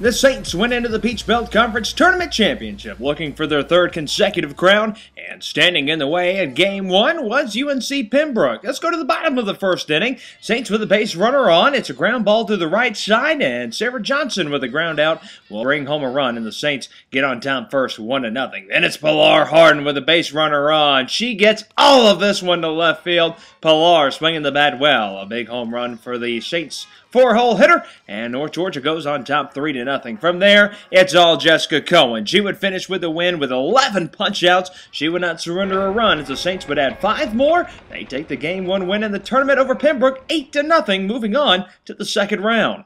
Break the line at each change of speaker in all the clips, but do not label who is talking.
The Saints went into the Peach Belt Conference Tournament Championship looking for their third consecutive crown, and standing in the way in Game 1 was UNC Pembroke. Let's go to the bottom of the first inning. Saints with a base runner on. It's a ground ball to the right side, and Sarah Johnson with a ground out will bring home a run, and the Saints get on top first 1-0. Then it's Pilar Harden with a base runner on. She gets all of this one to left field. Pilar swinging the bat well. A big home run for the Saints four-hole hitter, and North Georgia goes on top 3-0. From there, it's all Jessica Cohen. She would finish with the win with 11 punch-outs. She would not surrender a run as the Saints would add 5 more. They take the Game 1 win in the tournament over Pembroke 8-0, moving on to the second round.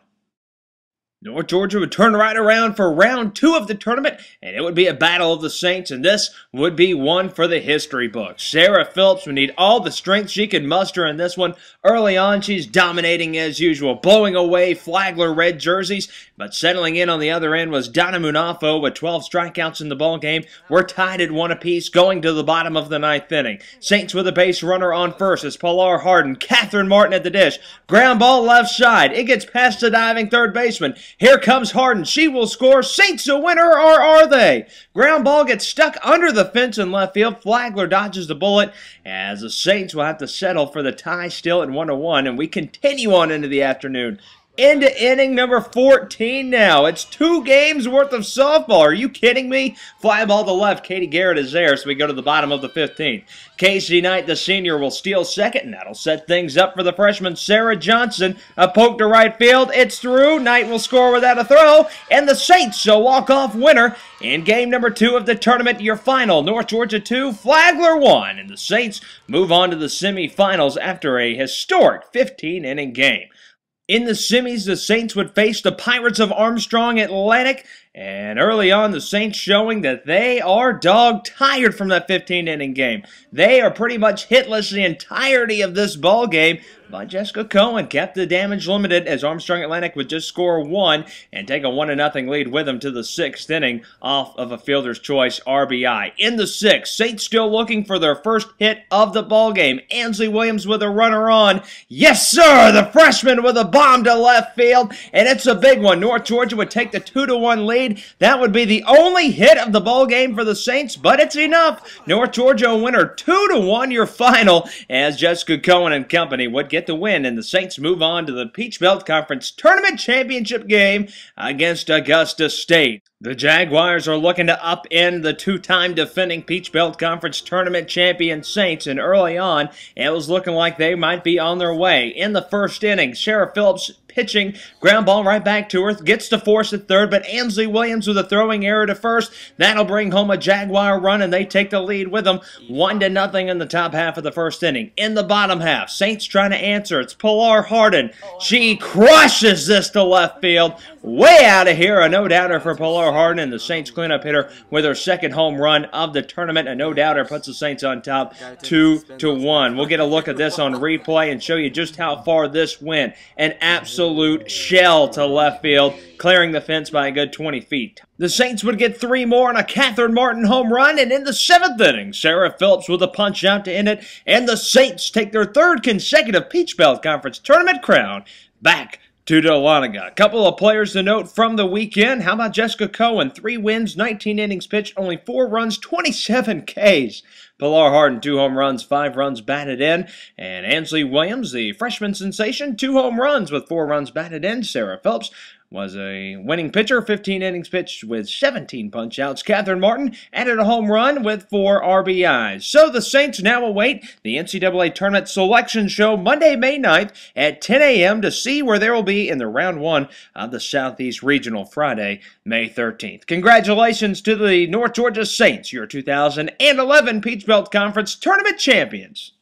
North Georgia would turn right around for round 2 of the tournament, and it would be a battle of the Saints, and this would be one for the history books. Sarah Phillips would need all the strength she could muster in this one. Early on, she's dominating as usual, blowing away Flagler red jerseys, but settling in on the other end was Donna Munafo with 12 strikeouts in the ballgame. We're tied at 1 apiece going to the bottom of the 9th inning. Saints with a base runner on first as Pilar Harden, Catherine Martin at the dish. Ground ball left side. It gets past the diving third baseman. Here comes Harden. She will score. Saints a winner, or are they? Ground ball gets stuck under the fence in left field. Flagler dodges the bullet as the Saints will have to settle for the tie still at 1-1, and we continue on into the afternoon. Into inning number 14 now. It's 2 games worth of softball. Are you kidding me? Fly ball to left. Katie Garrett is there, so we go to the bottom of the 15th. Casey Knight, the senior, will steal second, and that'll set things up for the freshman Sarah Johnson. A poke to right field. It's through. Knight will score without a throw, and the Saints a walk-off winner in game number 2 of the tournament. Your final, North Georgia 2, Flagler 1, and the Saints move on to the semifinals after a historic 15-inning game. In the semis, the Saints would face the Pirates of Armstrong Atlantic, and early on, the Saints showing that they are dog-tired from that 15-inning game. They are pretty much hitless the entirety of this ball game, but Jessica Cohen kept the damage limited as Armstrong Atlantic would just score 1 and take a 1-0 lead with them to the 6th inning off of a fielder's choice RBI. In the 6th, Saints still looking for their first hit of the ball game. Ansley Williams with a runner on. Yes, sir! The freshman with a bomb to left field, and it's a big one. North Georgia would take the 2-1 lead. That would be the only hit of the ball game for the Saints, but it's enough. North Georgia a winner 2-1 your final as Jessica Cohen and company would get the win, and the Saints move on to the Peach Belt Conference Tournament Championship game against Augusta State. The Jaguars are looking to upend the 2-time defending Peach Belt Conference Tournament champion Saints, and early on, it was looking like they might be on their way. In the first inning, Sarah Phillips pitching, ground ball right back to her, gets to force at third, but Ansley Williams with a throwing error to first. That'll bring home a Jaguar run, and they take the lead with them 1-0 in the top half of the first inning. In the bottom half, Saints trying to answer. It's Pilar Harden. She crushes this to left field. Way out of here, a no-doubter for Pilar Harden, and the Saints cleanup hitter with her second home run of the tournament. A no-doubter puts the Saints on top 2-1. We'll get a look at this on replay and show you just how far this went. An absolute shell to left field, clearing the fence by a good 20 feet. The Saints would get 3 more on a Catherine Martin home run, and in the 7th inning, Sarah Phillips with a punch out to end it, and the Saints take their 3rd consecutive Peach Belt Conference Tournament crown back to Dahlonega. A couple of players to note from the weekend. How about Jessica Cohen? 3 wins, 19 innings pitched, only 4 runs, 27 Ks. Pilar Harden, 2 home runs, 5 runs batted in. And Ansley Williams, the freshman sensation, 2 home runs with 4 runs batted in. Sarah Phillips was a winning pitcher, 15 innings pitched with 17 punch-outs. Catherine Martin added a home run with 4 RBIs. So the Saints now await the NCAA Tournament Selection Show Monday, May 9th at 10 a.m. to see where they will be in the round 1 of the Southeast Regional Friday, May 13th. Congratulations to the North Georgia Saints, your 2011 Peach Belt Conference Tournament champions.